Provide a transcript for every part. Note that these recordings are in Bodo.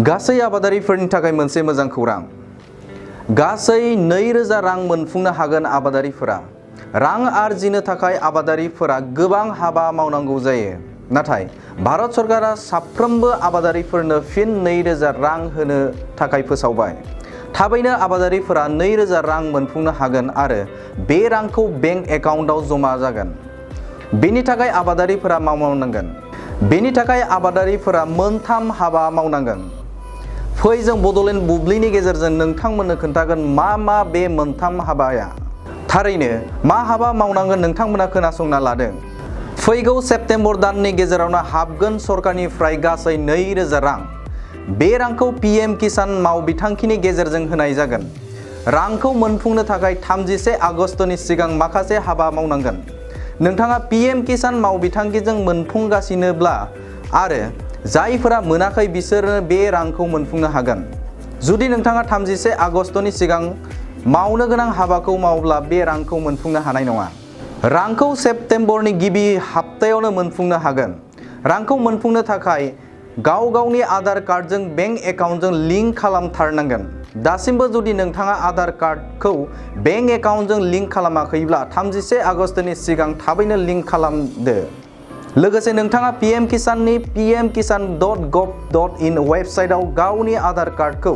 गासै आबादारिफोरनि थाखाय मोनसे मोजां खौरां। गासै 2000 रां मोनफुंनो हागोन आबादारिफोरा। रां आरजिनो थाखाय आबादारिफोरा गोबां हाबा मावनांगौ जायो। नाथाय भारत सरकारा साफ्रोमबो आबादारिफोरनो फिन 2000 रां होनो थाखाय फोसावबाय। थाबैनो आबादारिफोरा 2000 रां मोनफुंनो हागोन आरो बे रांखौ बेंक एकाउन्टआव जमा जागोन। बेनि थाखाय आबादारिफोरा मावनांगोन। बेनि थाखाय आबादारिफोरा मोनथाम हाबा मावनांगोन। फै जों बड'लेण्ड बुब्लिनि गेजेरजों नोंथांमोननो खोन्थागोन मा बे मोनथाम हाबाया। थारैनो मा हाबा मावनांगोन नोंथांमोना खोनासंना लादों। फैगौ सेप्तेम्बर दाननि गेजेरावनो हाबगोन सरकारनिफ्राय गासै 2000 रां। बे रांखौ PM किसान मावबिथांखिनि गेजेरजों होनाय जागोन। रांखौ मोनफुंनो थाखाय 31 आगस्तनि सिगां माखासे हाबा मावनांगोन। नोंथाङा PM किसान मावबिथांखिजों मोनफुंगासिनोब्ला आरो जायफोरा मोनाखै बिसोरो बे रांखौ मोनफुंनो हागोन। जुदि नोंथाङा 31 आगस्तनि सिगां मावनो गोनां हाबाखौ मावब्ला बे रांखौ मोनफुंनो हानाय नङा। रांखौ सेप्तेम्बरनि गिबि हाप्तायावनो मोनफुंनो हागोन। रांखौ मोनफुंनो थाखाय गावनि आधार कार्डजों बेंक एकाउन्टजों लिंक खालामथारनांगोन। दासिमबो जुदि नोंथाङा आधार कार्डखौ बेंक एकाउन्टजों लिंक खालामाखैब्ला 31 आगस्तनि सिगां थाबैनो लिंक खालामदो। लोगोसे नोंथाङा PM किसाननि pmkisan.gov.in वेबसाइटआव गावनि आधार कार्डखौ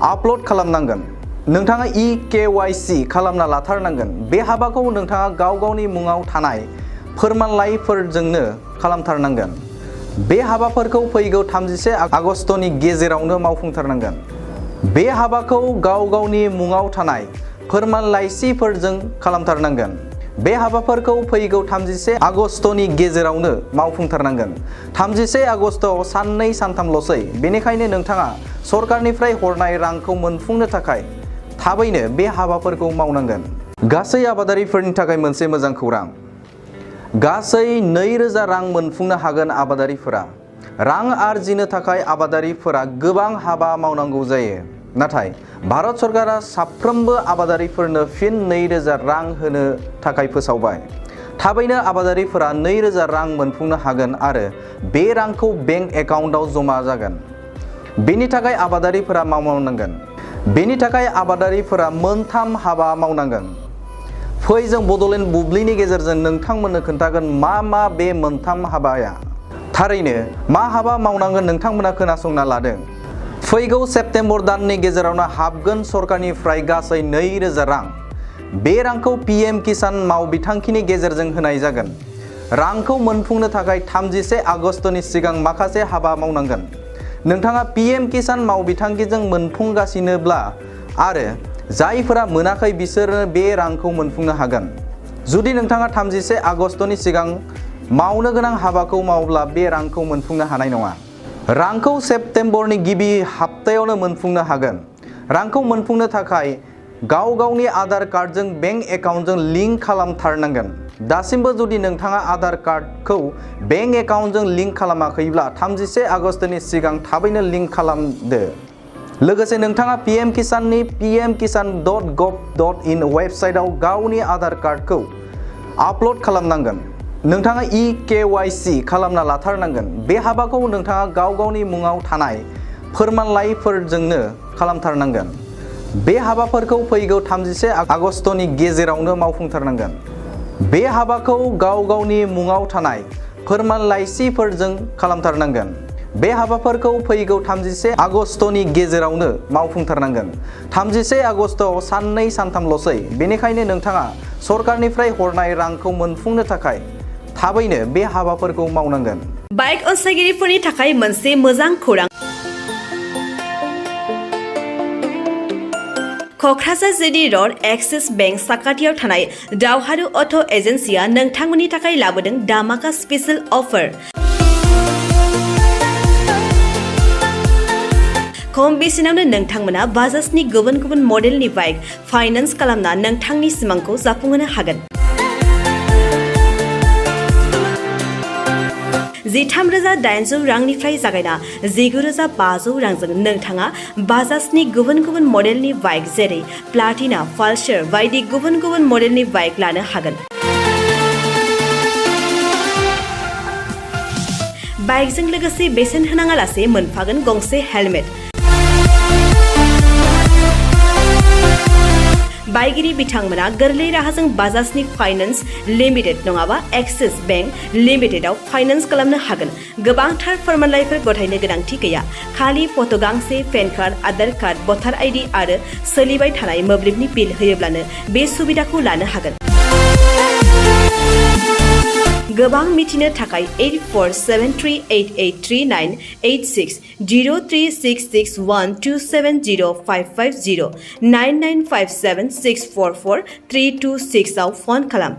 आपल'ड खालामनांगोन। नोंथाङा eKYC खालामना लाथारनांगोन। बे हाबाखौ नोंथाङा गावनि मुङाव थानाय फोरमानलाइफोरजोंनो खालामथारनांगोन। बे हाबाफोरखौ फैगौ 31 आगस्तनि गेजेरावनो मावफुंथारनांगोन। बे हाबाखौ गावनि मुङाव थानाय फोरमानलाइफोरजों खालामथारनांगोन। बे हाबाफोरखौ फैगौ 31 आगस्तनि गेजेरावनो मावफुंथारनांगोन। 31 आगस्तआव साननै सानथामल'सै। बेनिखायनो नोंथाङा सरकारनिफ्राय हरनाय रांखौ मोनफुंनो थाखाय थाबैनो बे हाबाफोरखौ मावनांगोन। गासै आबादारिफोरनि थाखाय मोनसे मोजां खौरां। गासै 2000 रां मोनफुंनो हागोन आबादारिफोरा। रां आरजिनो थाखाय आबादारिफोरा गोबां हाबा मावनांगौ जायो। नाथाय भारत सरकारा साफ्रोमबो आबादारिफोरनो फिन 2000 रां होनो थाखाय फोसावबाय। थाबैनो आबादारिफोरा 2000 रां मोनफुंनो हागोन आरो बे रांखौ बेंक एकाउन्टआव जमा जागोन। बेनि थाखाय आबादारिफोरा मावनांगोन। बेनि थाखाय आबादारिफोरा मोनथाम हाबा मावनांगोन। फै जों बड'लेण्ड बुब्लिनि गेजेरजों नोंथांमोननो खोन्थागोन मा बे मोनथाम हाबाया। थारैनो मा हाबा मावनांगोन नोंथांमोना खोनासंना लादों। फैगौ सेप्तेम्बर दाननि गेजेरावनो हाबगोन सरकारनिफ्राय गासै 2000 रां। बे रांखौ PM किसान मावबिथांखिनि गेजेरजों होनाय जागोन। रांखौ मोनफुंनो थाखाय 31 आगस्तनि सिगां माखासे हाबा मावनांगोन। नोंथाङा PM किसान मावबिथांखिजों मोनफुंगासिनोब्ला आरो जायफोरा मोनाखै बिसोरो बे रांखौ मोनफुंनो हागोन। जुदि नोंथाङा 31 आगस्तनि सिगां मावनो गोनां हाबाखौ मावब्ला बे रांखौ मोनफुंनो हानाय नङा। रांखौ सेप्तेम्बरनि गिबि हाप्तायावनो मोनफुंनो हागोन। रांखौ मोनफुंनो थाखाय गावनि आधार कार्डजों बेंक एकाउन्टजों लिंक खालामथारनांगोन। दासिमबो जुदि नोंथाङा आधार कार्डखौ बेंक एकाउन्टजों लिंक खालामाखैब्ला 31 आगस्तनि सिगां थाबैनो लिंक खालामदो। लोगोसे नोंथाङा PM किसाननि pmkisan.gov.in वेबसाइटआव गावनि आधार कार्डखौ आपल'ड खालामनांगोन। नोंथाङा eKYC खालामना लाथारनांगोन। बे हाबाखौ नोंथाङा गावनि मुङाव थानाय फोरमानलाइफोरजोंनो खालामथारनांगोन। बे हाबाफोरखौ फैगौ 31 आगस्तनि गेजेरावनो मावफुंथारनांगोन। बे हाबाखौ गावनि मुङाव थानाय फोरमानलाइफोरजों खालामथारनांगोन। बे हाबाफोरखौ फैगौ 31 आगस्तनि गेजेरावनो मावफुंथारनांगोन। 31 आगस्तआव साननै सानथामल'सै। बेनिखायनो नोंथाङा सरकारनिफ्राय हरनाय रांखौ मोनफुंनो थाखाय थाबैनो बे हाबाफोरखौ मावनांगोन। बाइक अनसायगिरिफोरनि थाखाय मोनसे मोजां खौरां। Kokrajhar JD road axis bank साखाथियाव थानाय दावहारु अट' एजेन्सिया नोंथांमोननि थाखाय लाबोदों धामाका स्पेशेल अफार। खम बेसेनावनो नोंथांमोना बाजाजनि गुबुन मडेलनि बाइक फाइनान्स खालामना नोंथांनि सिमांखौ जाफुंहोनो हागोन। 13,800 रांनिफ्राय जागायना 19,500 रांजों नोंथाङा बाजाजनि गुबुन मडेलनि बाइक जेरै प्लाटिना, पालसार बायदि गुबुन मडेलनि बाइक लानो हागोन। बाइकजों लोगोसे बेसेन होनाङालासे मोनफागोन गंसे हेलमेट। बायगिरि बिथांमोना गोरलै राहाजों बाजाजनि फाइनान्स लिमिटेड नङाबा एक्सिस बेंक लिमिटेडआव फाइनान्स खालामनो हागोन। गोबांथार फोरमानलाइफोर गथायनो गोनांथि गैया। खालि फट' गांसे, पेन कार्ड, आधार कार्ड, भटार आइडि आरो सोलिबाय थानाय मोब्लिबनि बिल होयोब्लानो बे सुबिदाखौ लानो हागोन। गोबां मिथिनो थाखाय 8473883986 03661270550 9957644326 आव फन खालाम।